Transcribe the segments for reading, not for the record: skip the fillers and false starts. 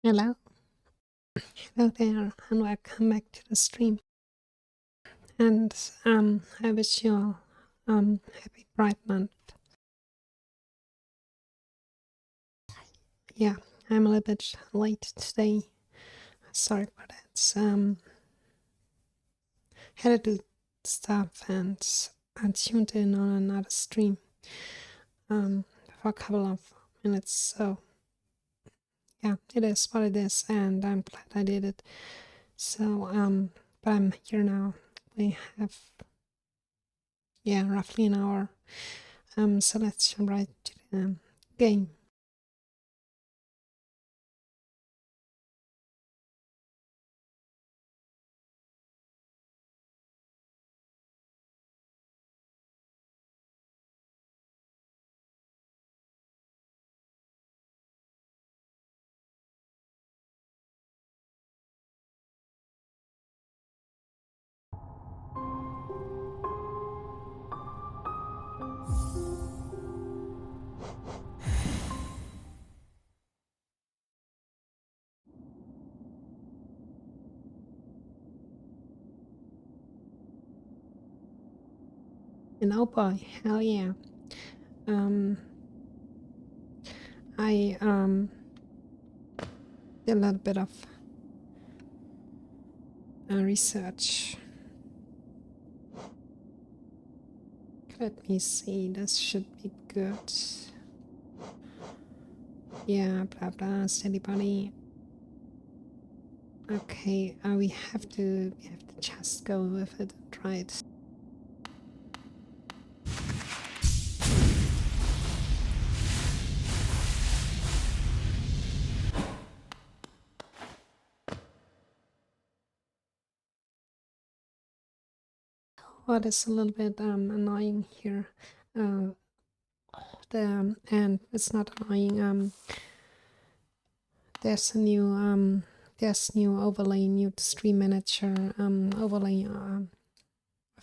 Hello, hello there, and welcome back to the stream. And I wish you all happy Pride Month. Yeah, I'm a little bit late today. Sorry for that. Had to do stuff and I tuned in on another stream for a couple of minutes. So yeah, it is what it is, and I'm glad I did it. So but I'm here now. We have roughly an hour. So let's jump right to the game. And oh boy, hell yeah. I did a little bit of research. Let me see, this should be good. Yeah, blah blah, steady body. Okay, we have to just go with it and try it. What is a little bit annoying here, and it's not annoying. There's a new overlay, new stream manager overlay of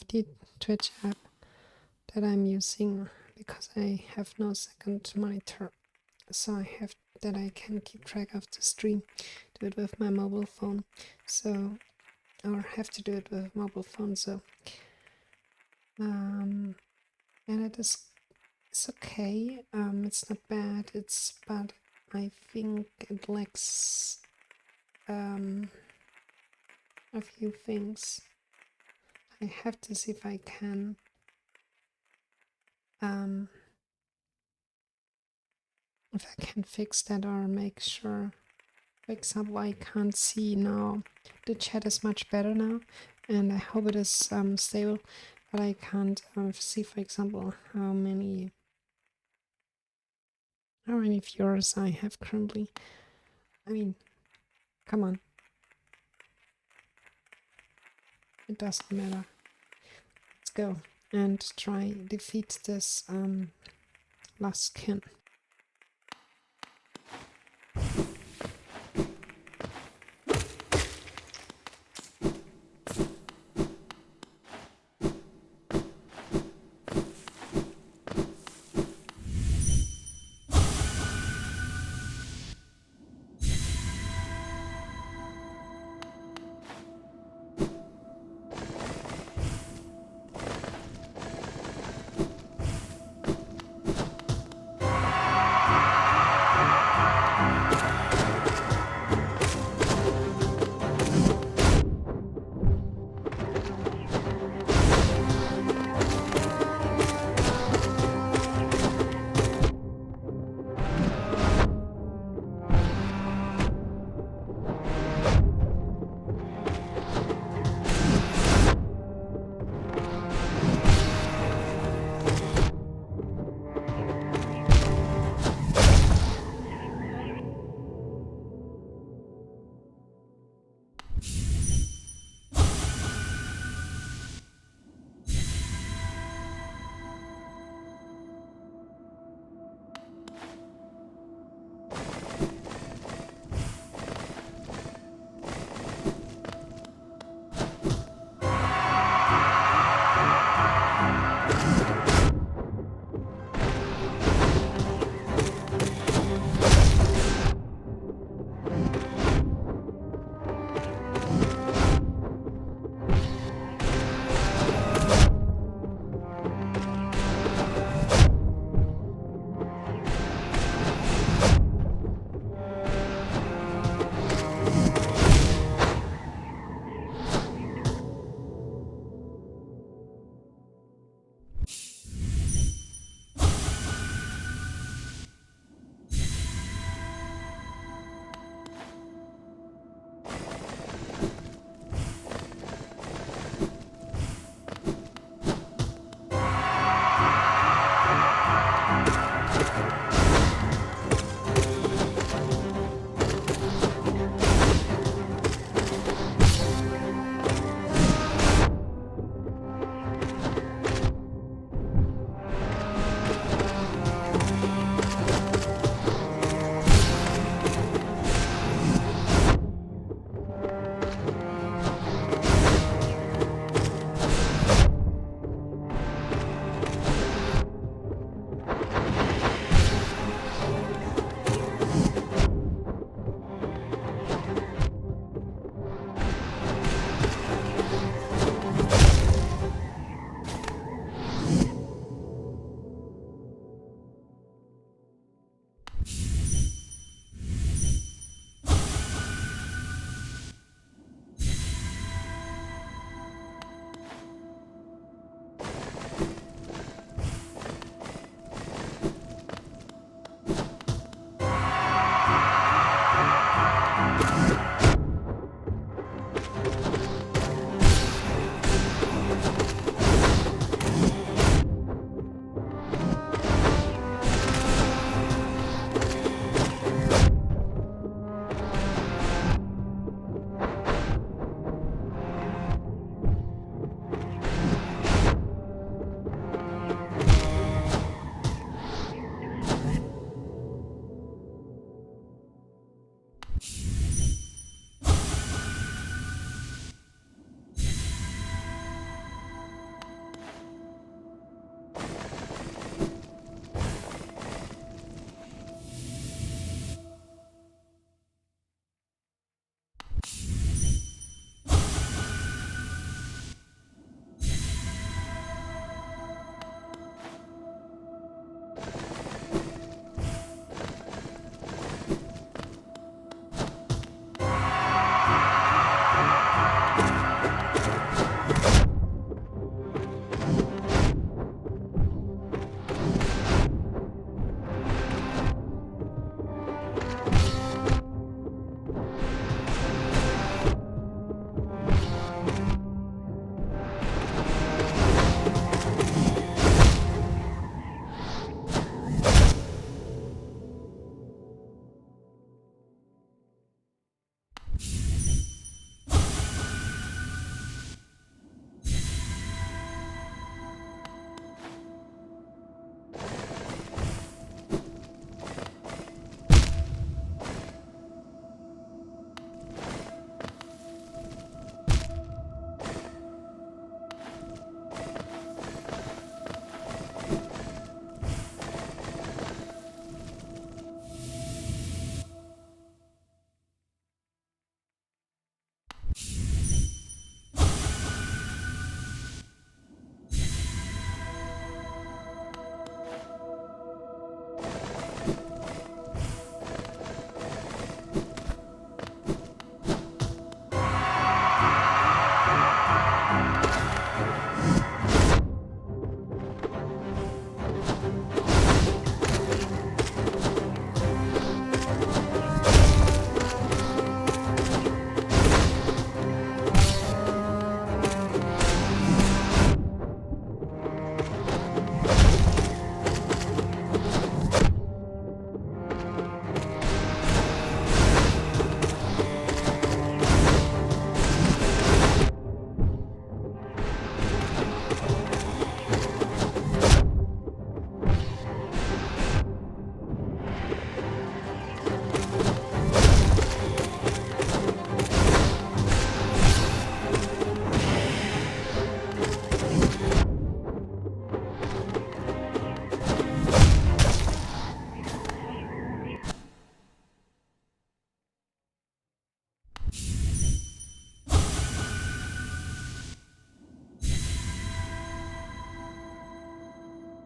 the Twitch app that I'm using because I have no second monitor, so I have that I can keep track of the stream, do it with my mobile phone, so or have to do it with mobile phone. So and it's okay. It's not bad. But I think it lacks a few things. I have to see if I can fix that or make sure. For example, I can't see now. The chat is much better now, and I hope it is stable. But I can't see, for example, how many viewers I have currently. I mean, come on. It doesn't matter. Let's go and try defeat this last skin.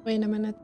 Wait a minute.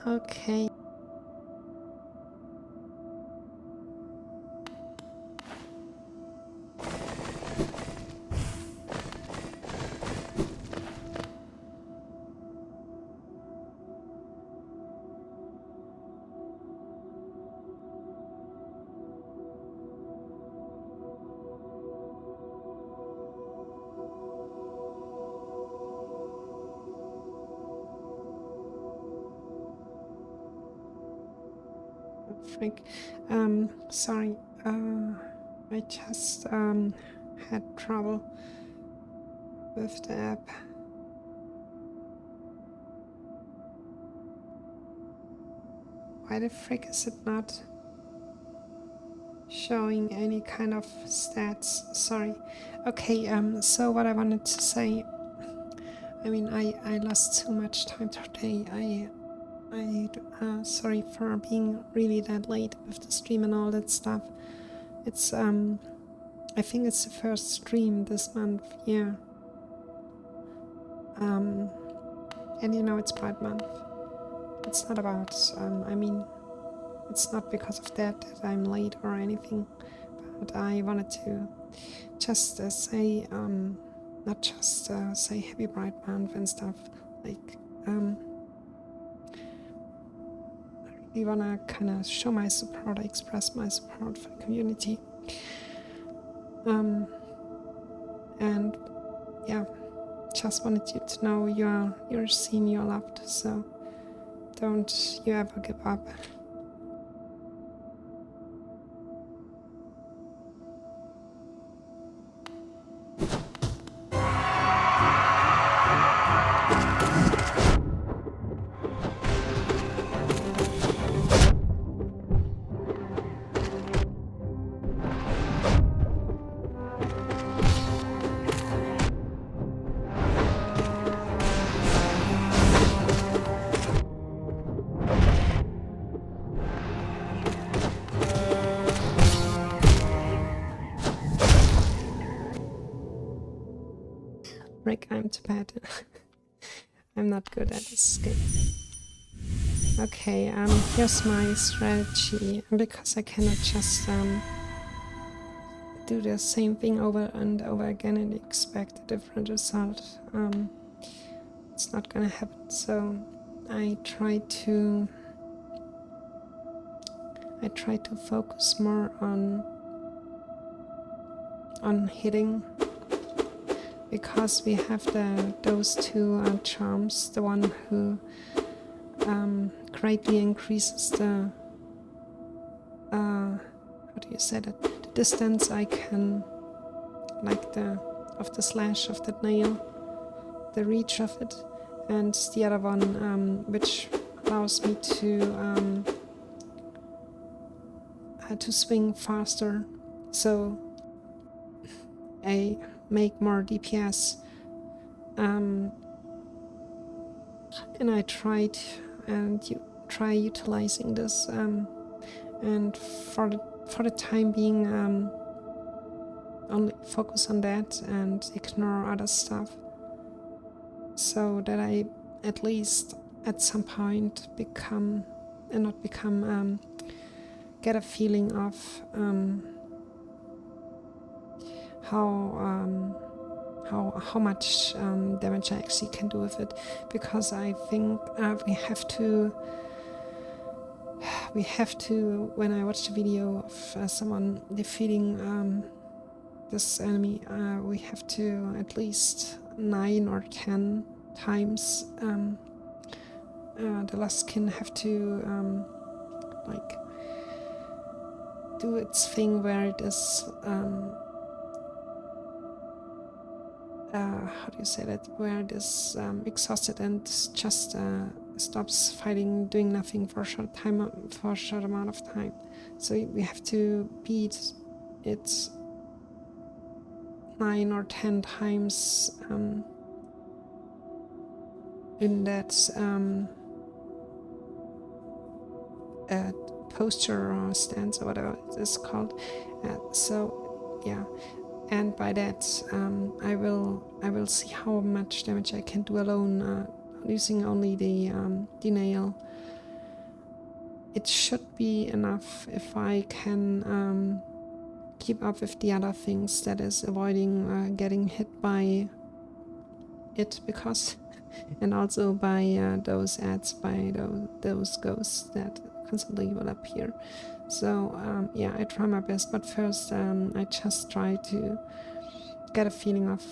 Okay. Frank, sorry. I just had trouble with the app. Why the frick is it not showing any kind of stats? Sorry. Okay, so what I wanted to say, I mean, I lost too much time today. Sorry for being really that late with the stream and all that stuff. It's, I think it's the first stream this month, yeah. And you know, it's Pride Month. It's not about, I mean, it's not because of that I'm late or anything, but I wanted to just say, not just say Happy Pride Month and stuff, like, I really wanna kind of show my support, express my support for the community. And yeah, just wanted you to know you're seen, you're loved, so don't you ever give up. Rick, I'm too bad. I'm not good at this game. Okay, here's my strategy. Because I cannot just do the same thing over and over again and expect a different result. It's not gonna happen. So I try to focus more on hitting, because we have those two charms. The one who greatly increases the how do you say that? The distance I can, like of the slash of that nail, the reach of it, and the other one which allows me to swing faster, so I make more DPS. And I tried and try utilizing this, and for the time being, only focus on that and ignore other stuff, so that I at least at some point get a feeling of how much damage I actually can do with it, because I think we have to, when I watched a video of someone defeating this enemy, we have to at least 9 or 10 times the Luskin have to like do its thing where it is how do you say that, where it is exhausted and just stops fighting, doing nothing for a short amount of time. So we have to beat it 9 or 10 times in that posture or stance or whatever it is called. So yeah, and by that I will see how much damage I can do alone using only the nail. It should be enough if I can keep up with the other things, that is avoiding getting hit by it, because and also by those ads, by those ghosts that constantly will appear. So yeah, I try my best, but first I just try to get a feeling of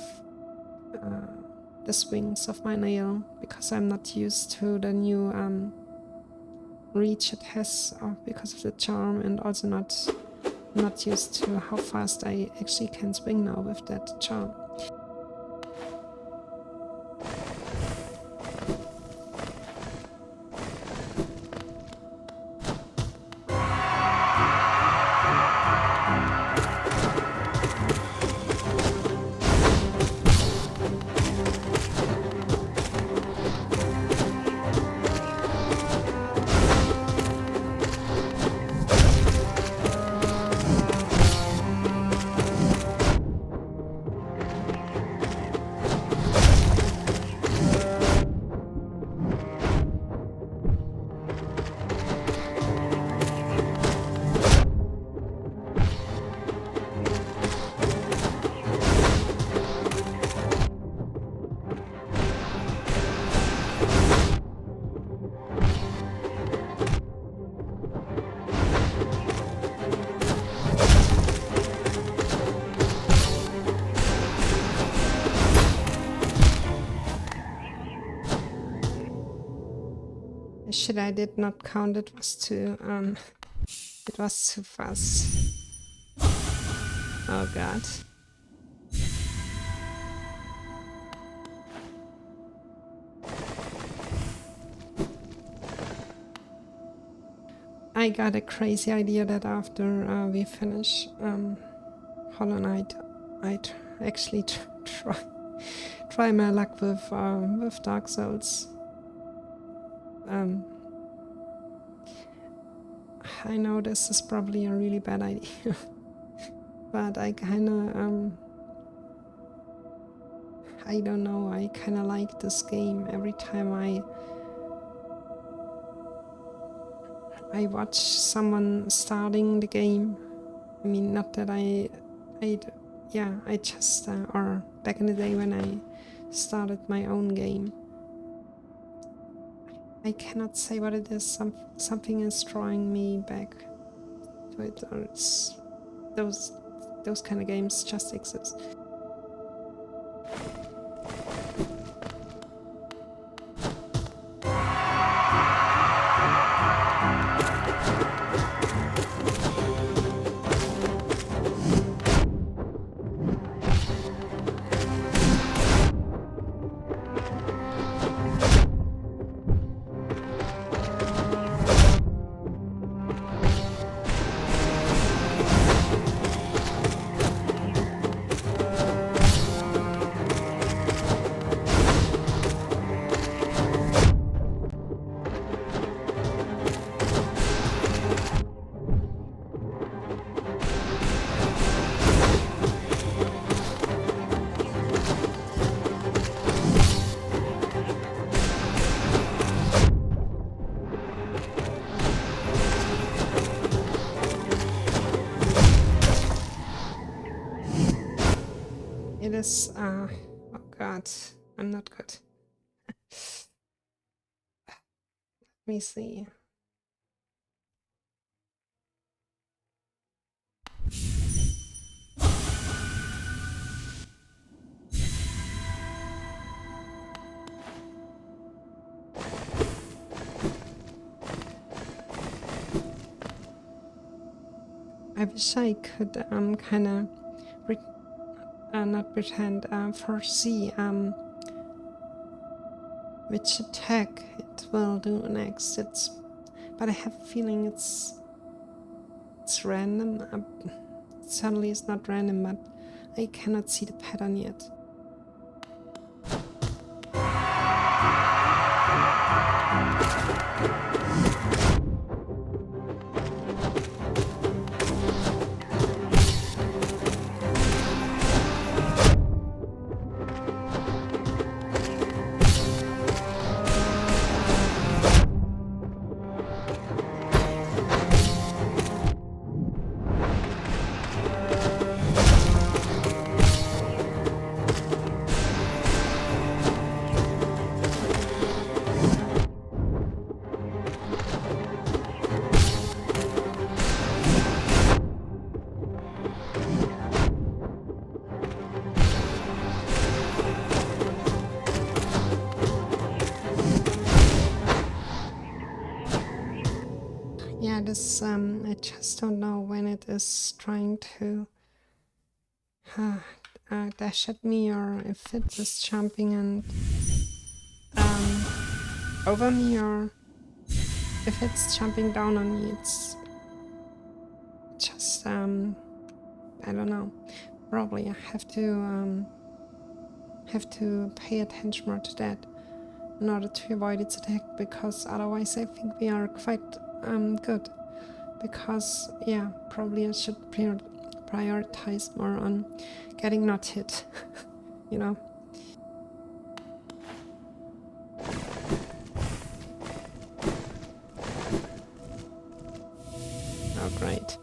the swings of my nail, because I'm not used to the new reach it has because of the charm, and also not used to how fast I actually can swing now with that charm. Shit, I did not count. It was too fast. Oh god. I got a crazy idea that after we finish Hollow Knight, I'd actually try my luck with Dark Souls. I know this is probably a really bad idea, but I kinda I don't know, I kinda like this game. Every time I watch someone starting the game, I mean, not that I just or back in the day when I started my own game, I cannot say what it is. Something is drawing me back to it, or it's those kind of games just exist. is, oh god, I'm not good. Let me see. I wish I could kind of not pretend, foresee which attack it will do next. But I have a feeling it's random. It certainly is not random, but I cannot see the pattern yet. Yeah, this, I just don't know when it is trying to dash at me, or if it is jumping and over me, or if it's jumping down on me. It's just, I don't know. Probably I have to pay attention more to that in order to avoid its attack, because otherwise I think we are quite good. Because, yeah, probably I should prioritize more on getting not hit, you know. Oh, great.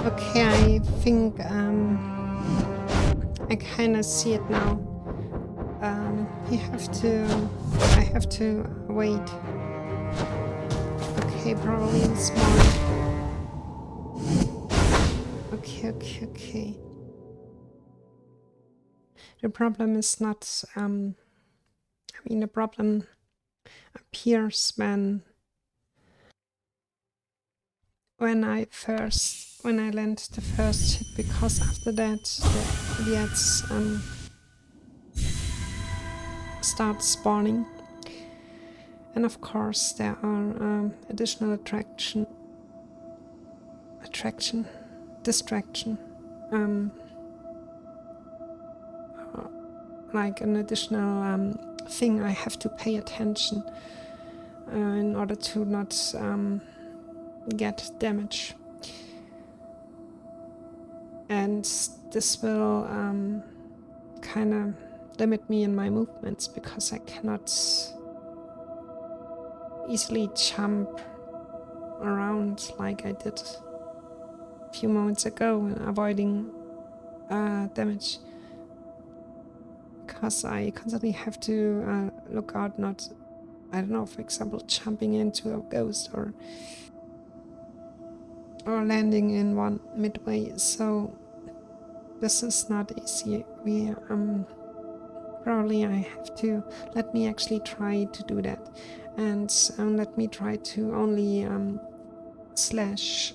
Okay, I think I kind of see it now. I have to wait. Okay, probably it's more. Okay. The problem is not, the problem appears when when I land the first hit, because after that the idiots start spawning. And of course there are additional distraction, like an additional thing I have to pay attention in order to not get damage. And this will kind of limit me in my movements, because I cannot easily jump around like I did a few moments ago, avoiding damage, because I constantly have to look out, not, I don't know, for example, jumping into a ghost or landing in one midway. So this is not easy. Probably I have to let me actually try to do that, and let me try to only slash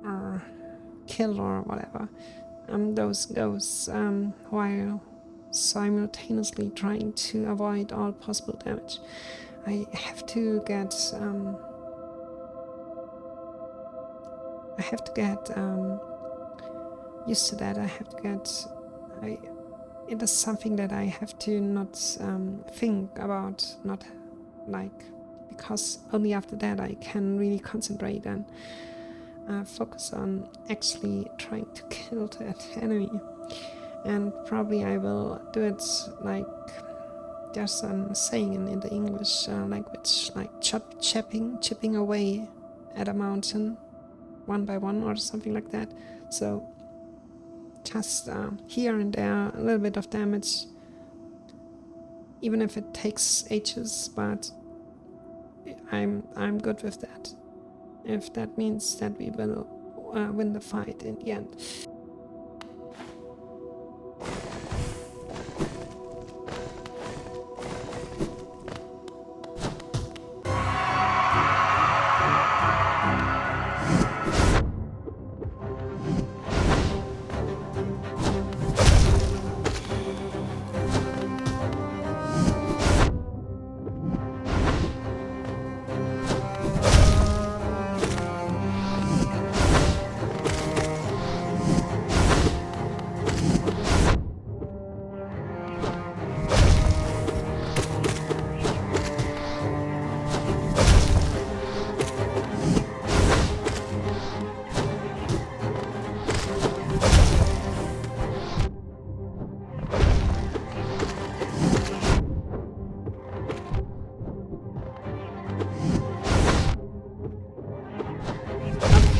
or kill or whatever those ghosts while simultaneously trying to avoid all possible damage. I have to get used to that. It is something that I have to not think about, not like, because only after that I can really concentrate and focus on actually trying to kill that enemy. And probably I will do it like there's a saying in the English language, like chipping away at a mountain one by one or something like that. So just here and there a little bit of damage, even if it takes ages, but I'm good with that, if that means that we will win the fight in the end.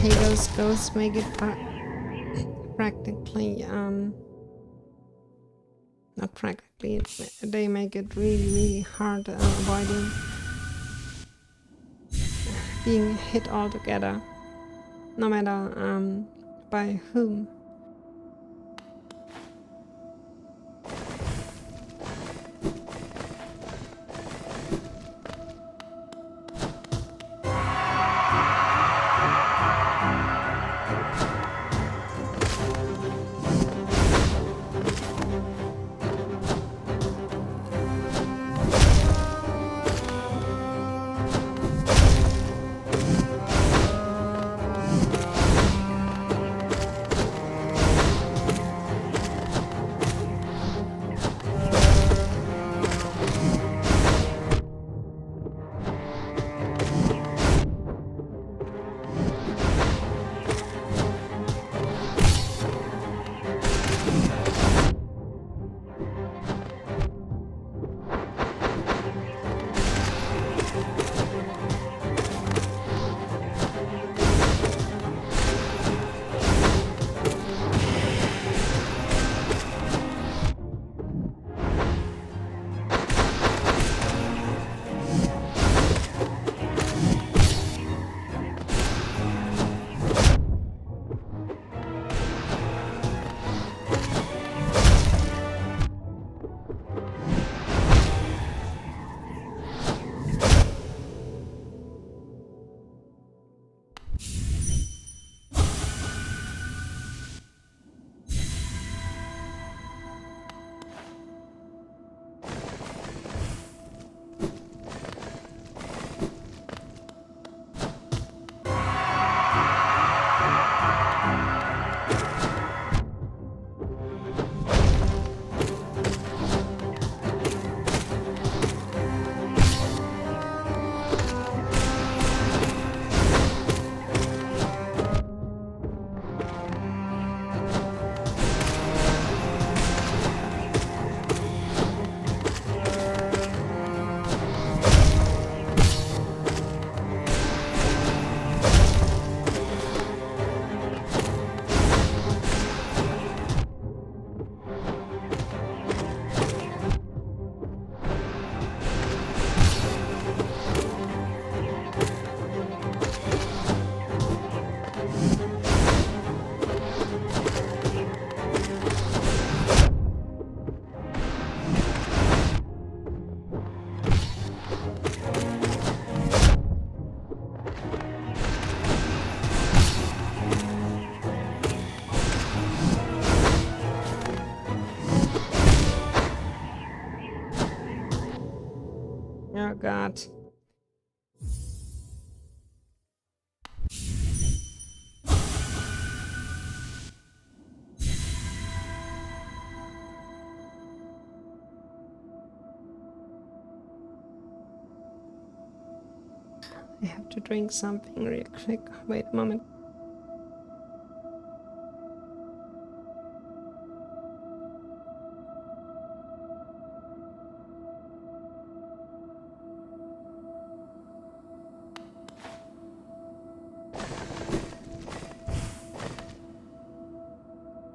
Okay, those ghosts make it practically, not practically, they make it really hard avoiding being hit altogether, no matter by whom. Oh god. I have to drink something real quick. Wait a moment.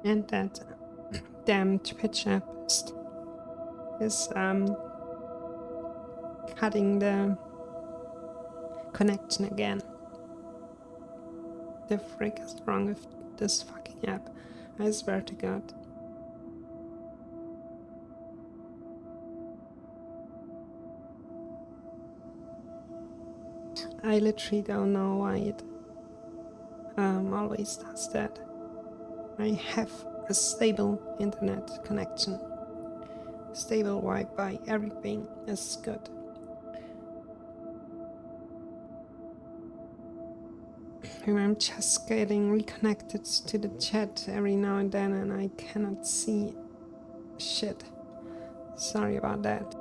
And that damn Twitch app is cutting the connection again. The frick is wrong with this fucking app? I swear to god. I literally don't know why it always does that. I have a stable internet connection. Stable Wi-Fi, everything is good. I'm just getting reconnected to the chat every now and then and I cannot see shit. Sorry about that.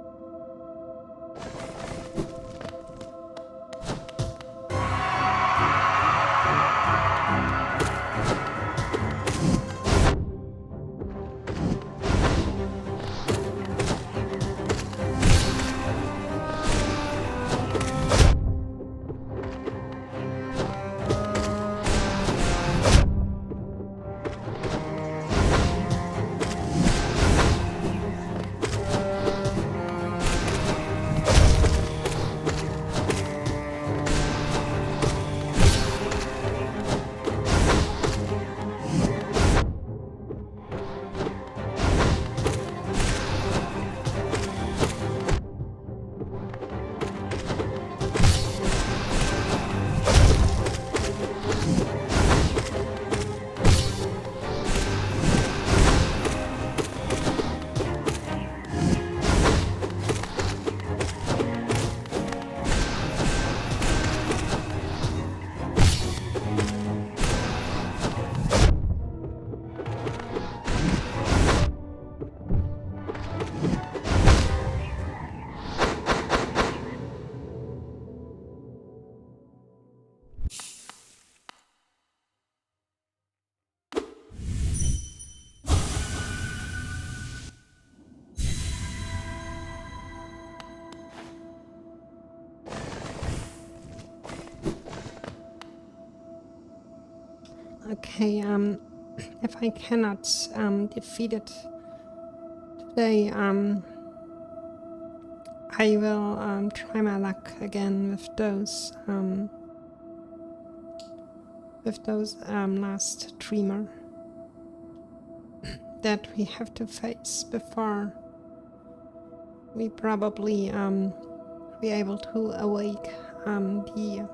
Okay, if I cannot defeat it today, I will try my luck again with those last dreamer that we have to face before we probably be able to awake the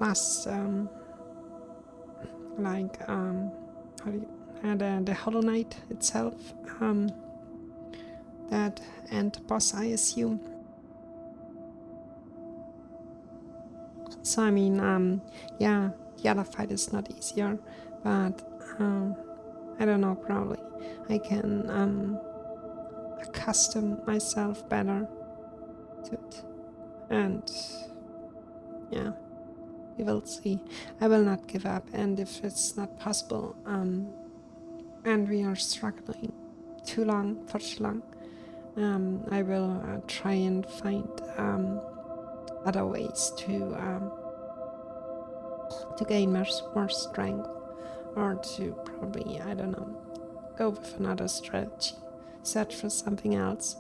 last the Hollow Knight itself, that end boss, I assume. So I mean, yeah, the other fight is not easier, but I don't know, probably I can accustom myself better to it, and yeah, we will see. I will not give up, and if it's not possible, and we are struggling for too long, I will try and find other ways to gain more strength, or to probably, I don't know, go with another strategy, search for something else.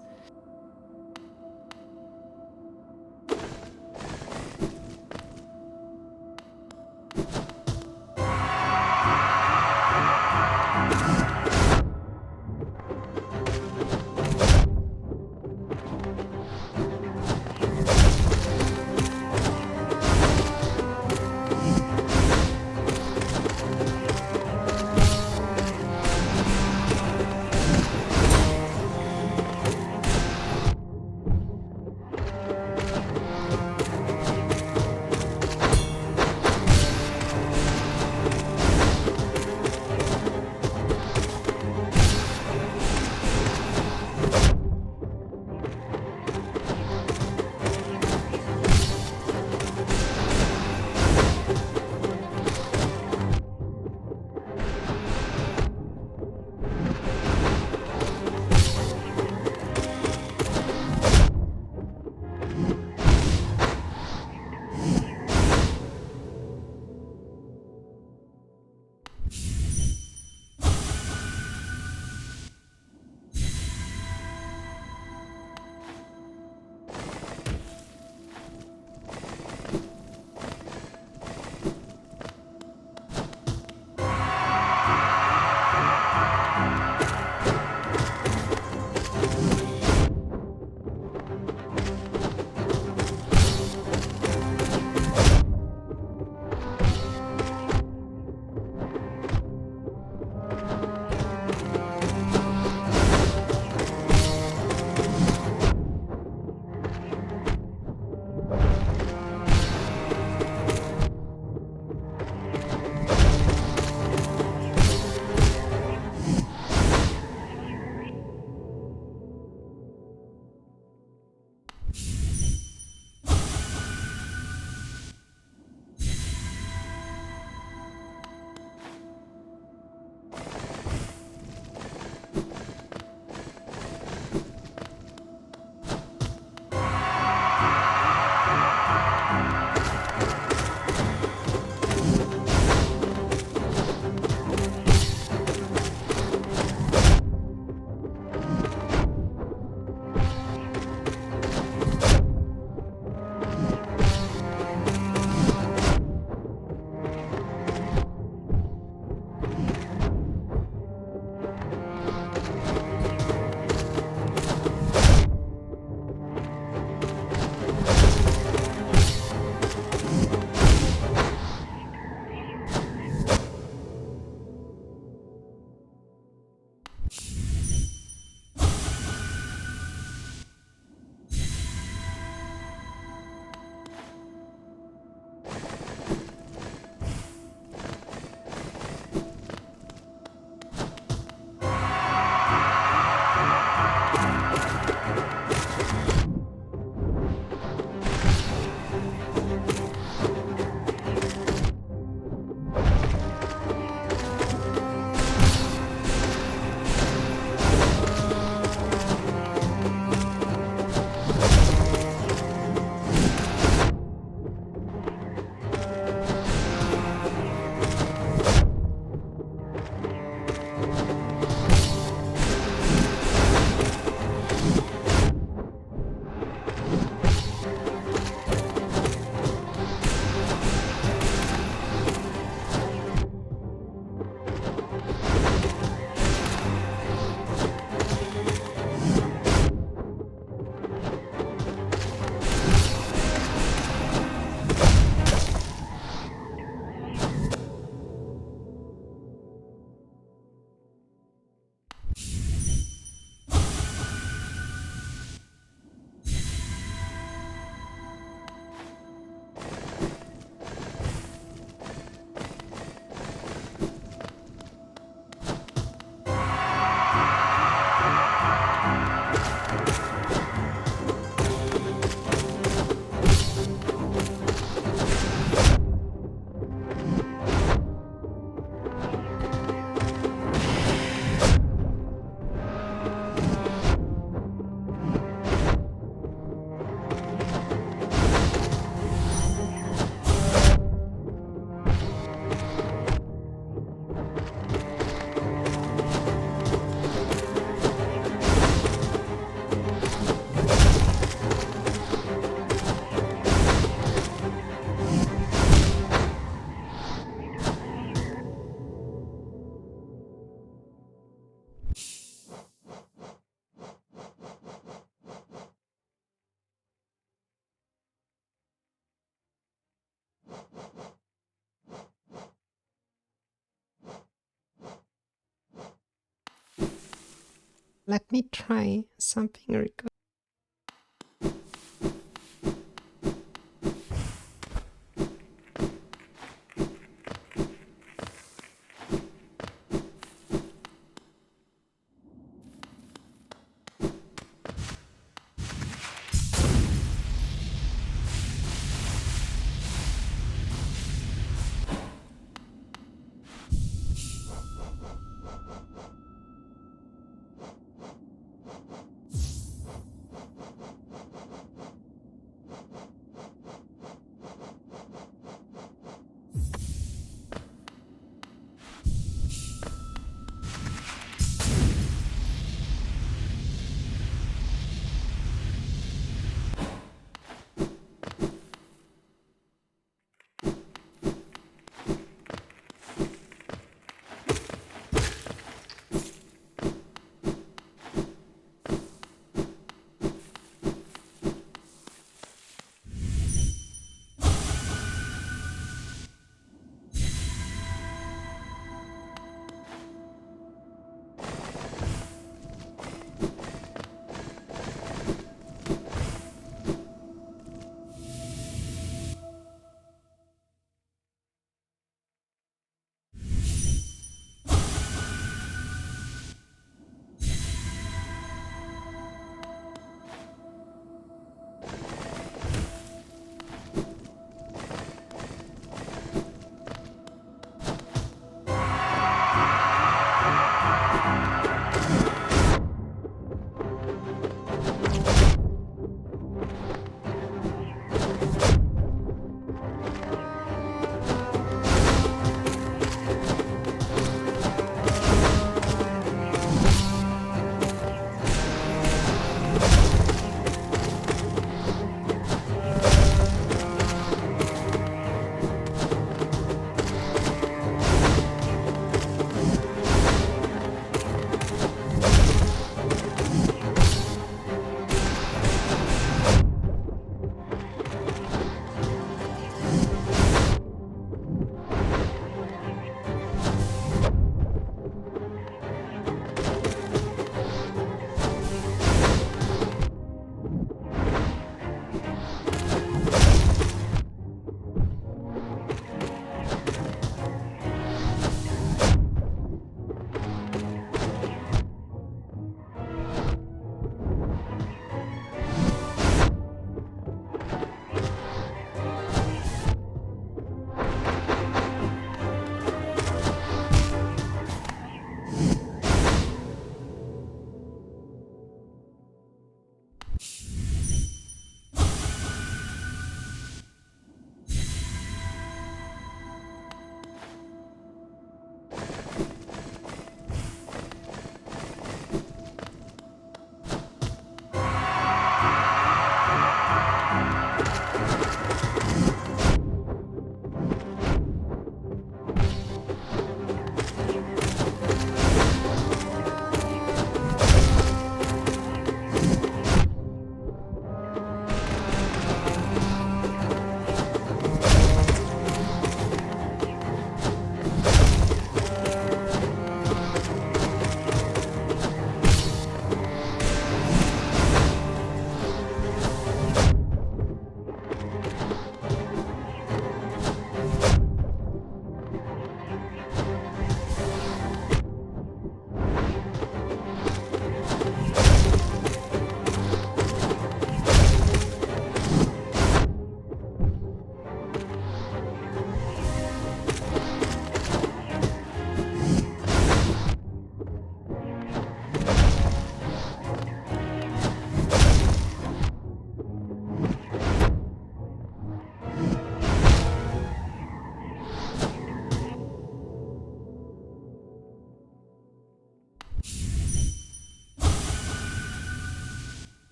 Let me try something very good.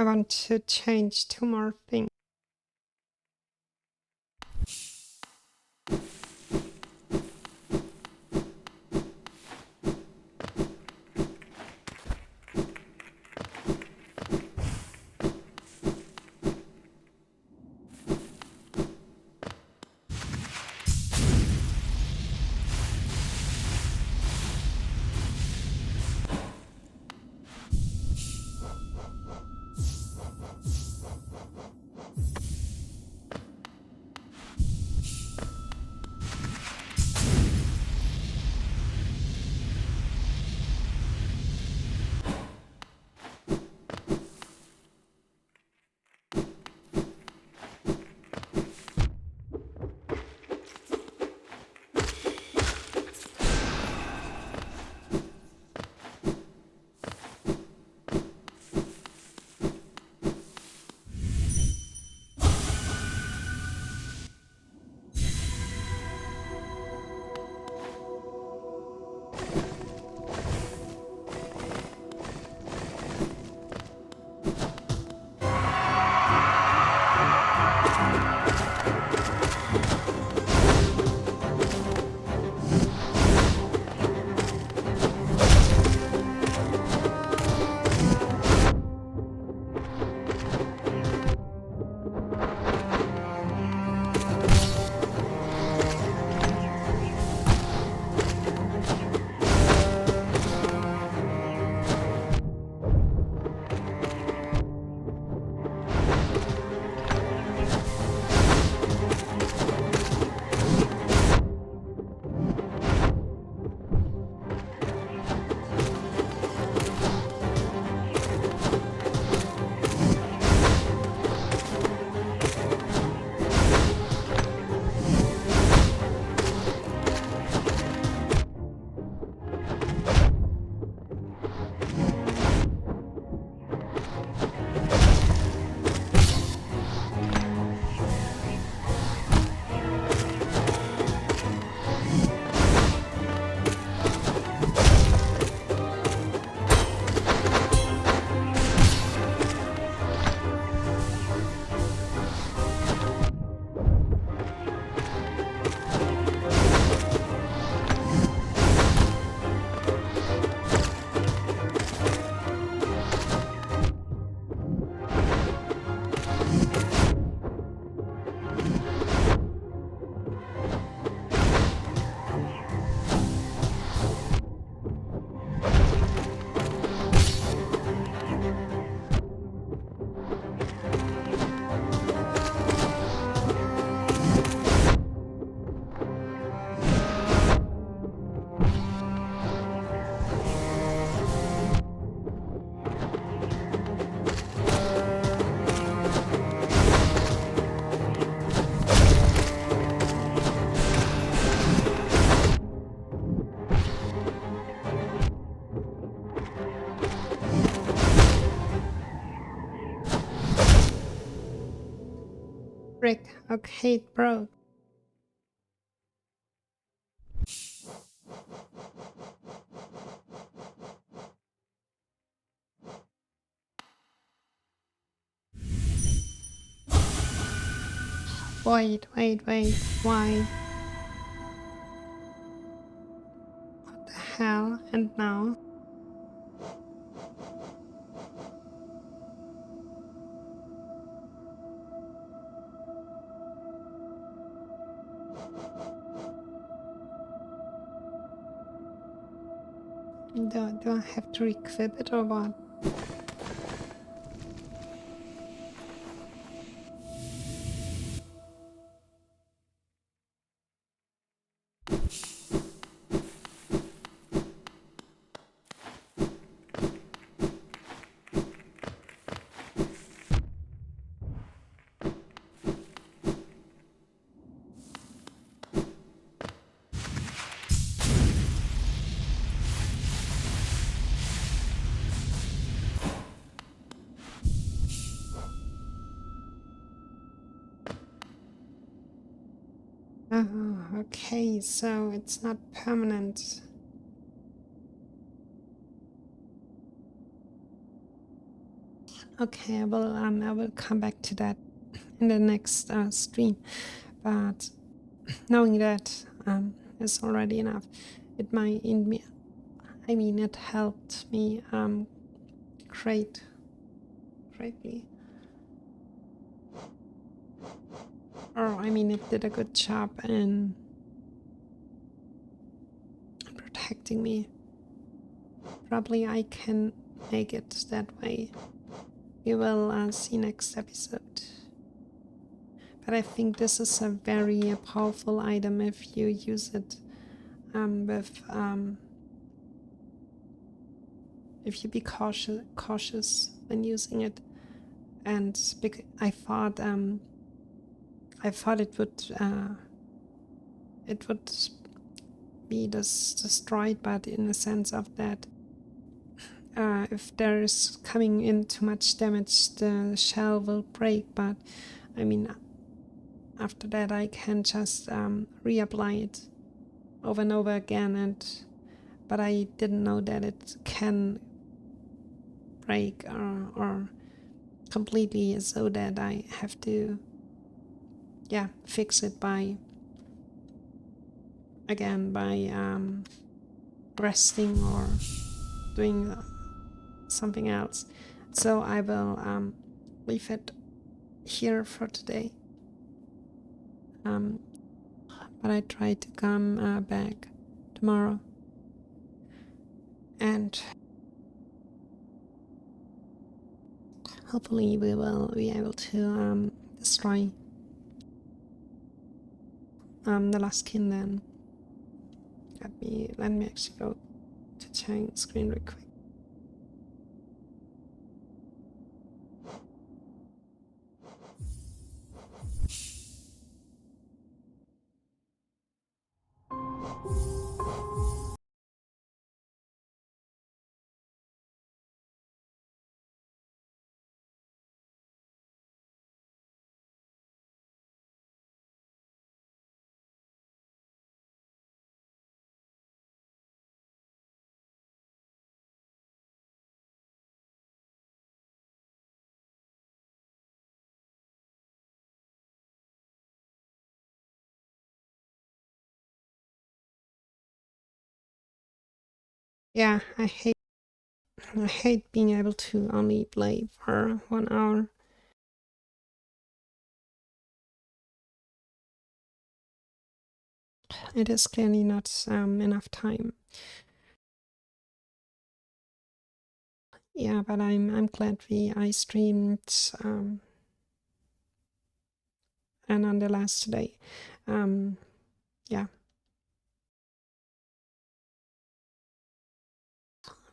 I want to change 2 more things. Frick, okay, it broke. Wait, why? What the hell? And now? Do I have to equip it or what? Oh, okay, so it's not permanent. Okay, I will come back to that in the next stream. But knowing that is already enough. It might in me. I mean, it helped me greatly. Or I mean, it did a good job in protecting me. Probably I can make it that way. We will see next episode. But I think this is a very powerful item if you use it with if you be cautious when using it. And I thought it would be destroyed, but in the sense of that if there's coming in too much damage, the shell will break. But I mean, after that I can just reapply it over and over again, but I didn't know that it can break or completely, so that I have to fix it by resting or doing something else. So I will leave it here for today. But I try to come back tomorrow, and hopefully we will be able to destroy the last skin. Then let me actually go to change screen real quick. Yeah, I hate being able to only play for 1 hour. It is clearly not enough time. Yeah, but I'm glad I streamed and on the last day. Yeah.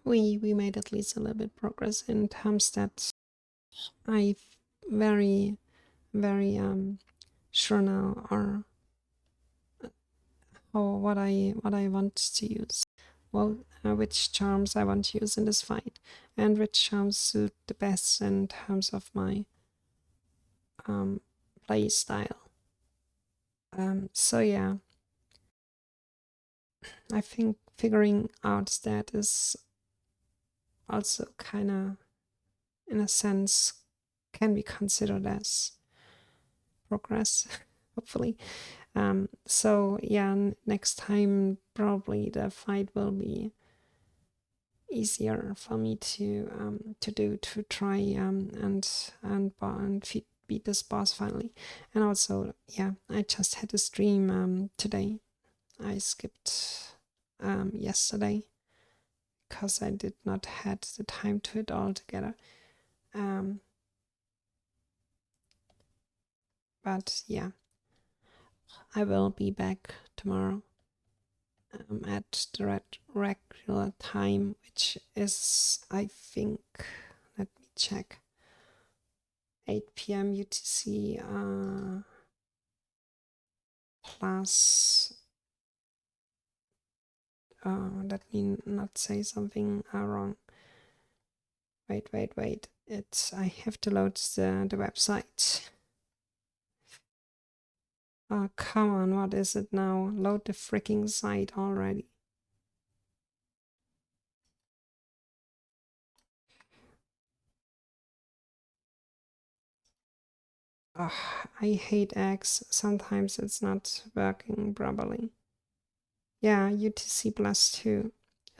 We made at least a little bit progress in terms that I very sure now are what I want to use. Well, which charms I want to use in this fight, and which charms suit the best in terms of my play style. So yeah, I think figuring out that is also kind of, in a sense, can be considered as progress, hopefully. So yeah, next time probably the fight will be easier for me to try and beat this boss finally. And also, yeah, I just had a stream today. I skipped yesterday because I did not had the time to it all together. But yeah, I will be back tomorrow at the regular time, which is, I think, let me check, 8 p.m. UTC plus, let me not say something wrong. Wait. I have to load the website. Oh, come on, what is it now? Load the freaking site already. I hate eggs. Sometimes it's not working properly. Yeah, UTC plus 2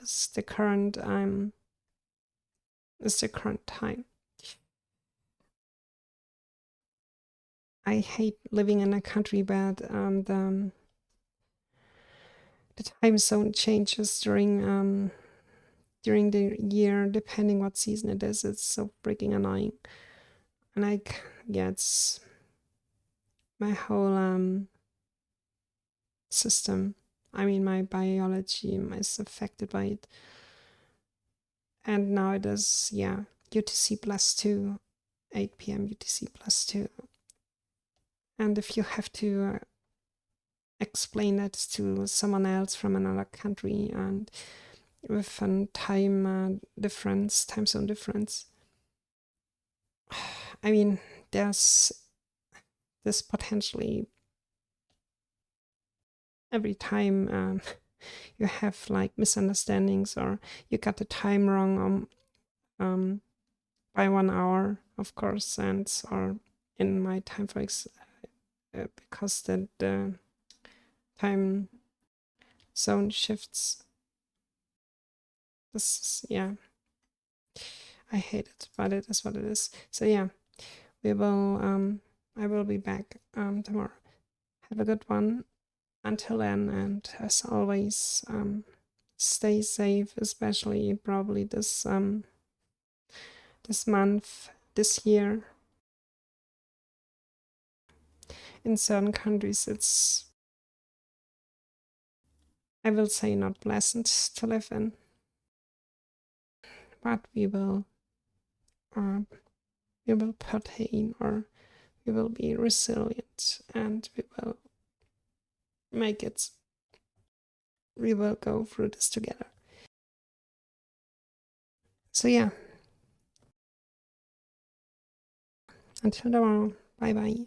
is the current time. I hate living in a country where the time zone changes during the year, depending what season it is. It's so freaking annoying. And yeah, it's my whole system. I mean, my biology is affected by it. And now it is, yeah, UTC plus 2, 8 p.m. UTC plus 2. And if you have to explain that to someone else from another country and with a time zone difference, I mean, there's this potentially every time you have like misunderstandings or you got the time wrong by 1 hour, of course, and or in my time because the time zone shifts. This is, yeah, I hate it, but it is what it is. So yeah, I will be back tomorrow. Have a good one until then, and as always, stay safe, especially probably this month, this year. In certain countries, it's, I will say, not pleasant to live in, but we will pertain, or we will be resilient, and we will make it. We will go through this together. So yeah, until tomorrow, bye bye.